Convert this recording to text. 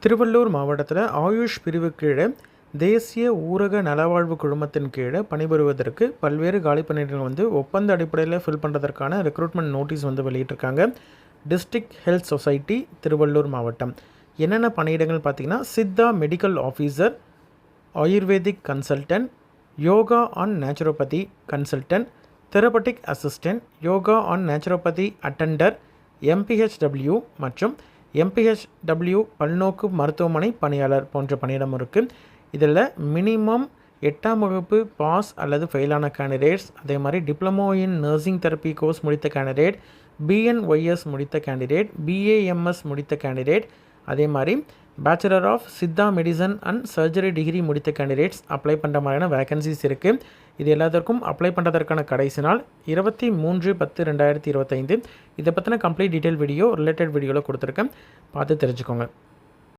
திருவள்ளூர் மாவட்டத்தில் ஆயுஷ் பிரிவு கீழே தேசிய ஊரக நலவாழ்வு குழுமத்தின் கீழே பணிபுரிவதற்கு பல்வேறு காலி பணியிடங்கள் ஒப்பந்த அடிப்படையில் ஃபில் பண்ணுறதற்கான ரெக்ரூட்மெண்ட் நோட்டீஸ் வெளியிட்டிருக்காங்க. டிஸ்ட்ரிக்ட் ஹெல்த் சொசைட்டி திருவள்ளூர் மாவட்டம். என்னென்ன பணியிடங்கள் பார்த்திங்கன்னா, Siddha medical officer, ayurvedic consultant, yoga and naturopathy consultant, therapeutic assistant, yoga and naturopathy attender, MPHW மற்றும் MPHW பல்நோக்கு மருத்துவமனை பணியாளர் போன்ற பணியிடம் இருக்குது. இதில் மினிமம் 8ஆம் வகுப்பு பாஸ் அல்லது ஃபெயிலான கேண்டிடேட்ஸ், அதே மாதிரி diploma in nursing therapy course முடித்த கேண்டிடேட், BNYS முடித்த கேண்டிடேட், BAMS முடித்த கேண்டிடேட், அதே மாதிரி bachelor of Siddha medicine and surgery degree முடித்த கேண்டிடேட்ஸ் அப்ளை பண்ணுற மாதிரியான வேகன்சிஸ் இருக்குது. இது எல்லாத்திற்கும் அப்ளை பண்ணுறதற்கான கடைசி நாள் 23/10/2025. இதை பற்றின கம்ப்ளீட் டீட்டெயில் வீடியோ ரிலேட்டட் வீடியோவில் கொடுத்துருக்கேன், பார்த்து தெரிஞ்சுக்கோங்க.